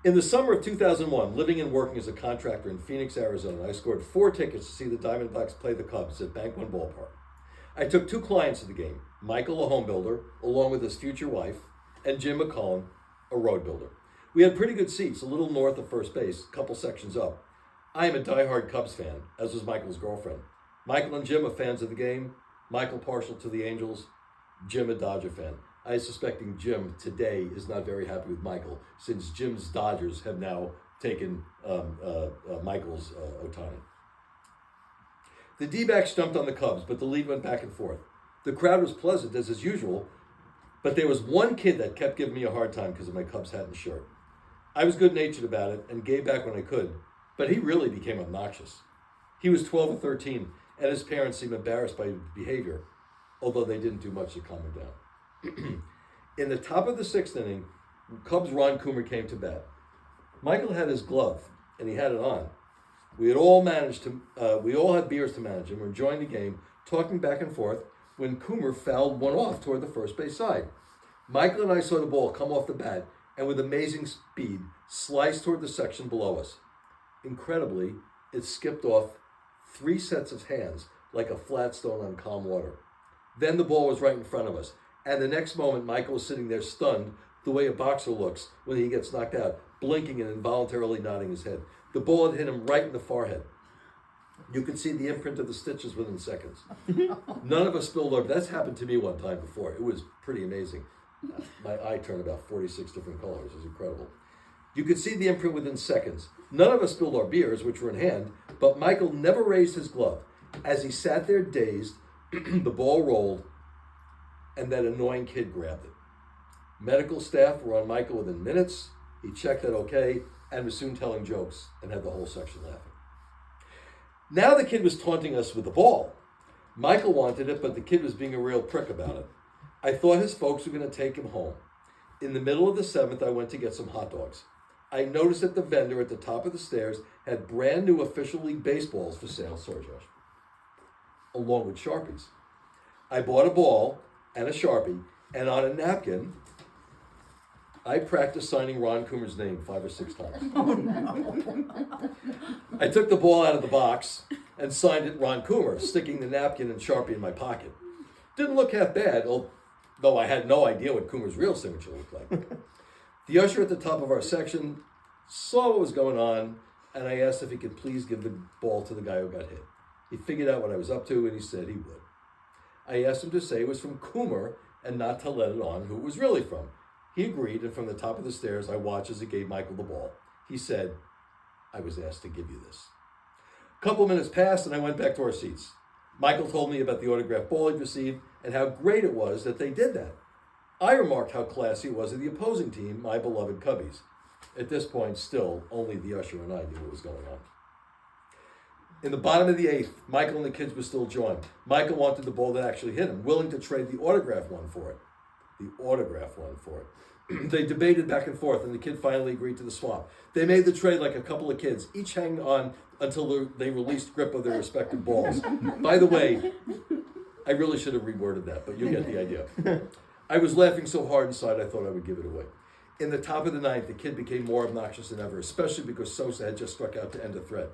In the summer of 2001, living and working as a contractor in Phoenix, Arizona, I scored 4 tickets to see the Diamondbacks play the Cubs at Bank One Ballpark. I took 2 clients to the game, Michael, a home builder, along with his future wife, and Jim McCullen, a road builder. We had pretty good seats, a little north of first base, a couple sections up. I am a diehard Cubs fan, as was Michael's girlfriend. Michael and Jim are fans of the game, Michael partial to the Angels, Jim a Dodger fan. I suspecting Jim today is not very happy with Michael, since Jim's Dodgers have now taken Michael's Ohtani. The D-backs jumped on the Cubs, but the lead went back and forth. The crowd was pleasant, as is usual, but there was one kid that kept giving me a hard time because of my Cubs hat and shirt. I was good-natured about it and gave back when I could, but he really became obnoxious. He was 12 or 13, and his parents seemed embarrassed by his behavior, although they didn't do much to calm him down. In the top of the 6th inning, Cubs' Ron Coomer came to bat. Michael had his glove, and he had it on. We all had beers to manage, and were enjoying the game, talking back and forth, when Coomer fouled one off toward the first base side. Michael and I saw the ball come off the bat, and with amazing speed, slice toward the section below us. Incredibly, it skipped off 3 sets of hands like a flat stone on calm water. Then the ball was right in front of us. And the next moment, Michael was sitting there stunned, the way a boxer looks when he gets knocked out, blinking and involuntarily nodding his head. The ball had hit him right in the forehead. You could see the imprint of the stitches within seconds. None of us spilled over. That's happened to me one time before. It was pretty amazing. My eye turned about 46 different colors. It was incredible. You could see the imprint within seconds. None of us spilled our beers, which were in hand, but Michael never raised his glove. As he sat there dazed, the ball rolled, and that annoying kid grabbed it. Medical staff were on Michael within minutes. He checked that okay, and was soon telling jokes and had the whole section laughing. Now the kid was taunting us with the ball. Michael wanted it, but the kid was being a real prick about it. I thought his folks were going to take him home. In the middle of the 7th, I went to get some hot dogs. I noticed that the vendor at the top of the stairs had brand new official league baseballs for sale, sorry Josh, along with Sharpies. I bought a ball and a Sharpie, and on a napkin, I practiced signing Ron Coomer's name 5 or 6 times. Oh, no. I took the ball out of the box and signed it Ron Coomer, sticking the napkin and Sharpie in my pocket. Didn't look half bad, though I had no idea what Coomer's real signature looked like. The usher at the top of our section saw what was going on, and I asked if he could please give the ball to the guy who got hit. He figured out what I was up to, and he said he would. I asked him to say it was from Coomer and not to let it on who it was really from. He agreed, and from the top of the stairs, I watched as he gave Michael the ball. He said, I was asked to give you this. A couple minutes passed, and I went back to our seats. Michael told me about the autographed ball he'd received and how great it was that they did that. I remarked how classy it was of the opposing team, my beloved Cubbies. At this point, still, only the usher and I knew what was going on. In the bottom of the 8th, Michael and the kids were still joined. Michael wanted the ball that actually hit him, willing to trade the autograph one for it. They debated back and forth, and the kid finally agreed to the swap. They made the trade like a couple of kids, each hanging on until they released grip of their respective balls. By the way, I really should have reworded that, but you get the idea. I was laughing so hard inside I thought I would give it away. In the top of the 9th, the kid became more obnoxious than ever, especially because Sosa had just struck out to end a threat.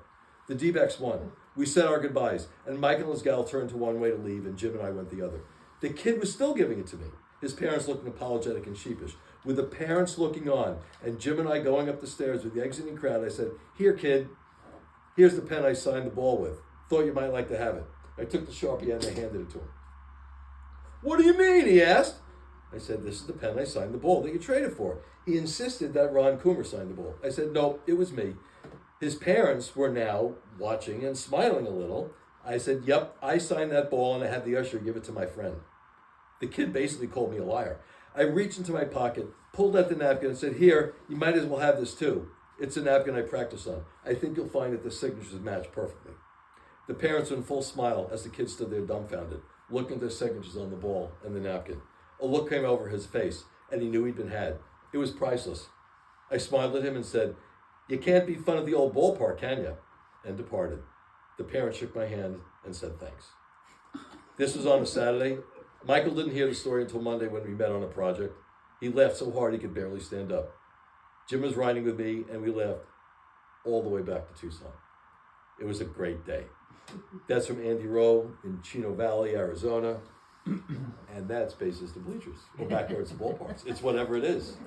The D-backs won. We said our goodbyes, and Michael and his gal turned to one way to leave, and Jim and I went the other. The kid was still giving it to me, his parents looking apologetic and sheepish. With the parents looking on, and Jim and I going up the stairs with the exiting crowd, I said, "Here, kid, here's the pen I signed the ball with. Thought you might like to have it." I took the Sharpie and I handed it to him. "What do you mean?" he asked. I said, "This is the pen I signed the ball that you traded for." He insisted that Ron Coomer signed the ball. I said, "No, it was me." His parents were now watching and smiling a little. I said, "Yep, I signed that ball and I had the usher give it to my friend." The kid basically called me a liar. I reached into my pocket, pulled out the napkin and said, "Here, you might as well have this too. It's a napkin I practice on. I think you'll find that the signatures match perfectly." The parents were in full smile as the kid stood there dumbfounded, looking at their signatures on the ball and the napkin. A look came over his face, and he knew he'd been had. It was priceless. I smiled at him and said, "You can't be fun of the old ballpark, can you?" and departed. The parents shook my hand and said thanks. This was on a Saturday. Michael didn't hear the story until Monday when we met on a project. He laughed so hard he could barely stand up. Jim was riding with me, and we laughed all the way back to Tucson. It was a great day. That's from Andy Rowe in Chino Valley, Arizona. And that space is the bleachers, or backyards, the ballparks. It's whatever it is.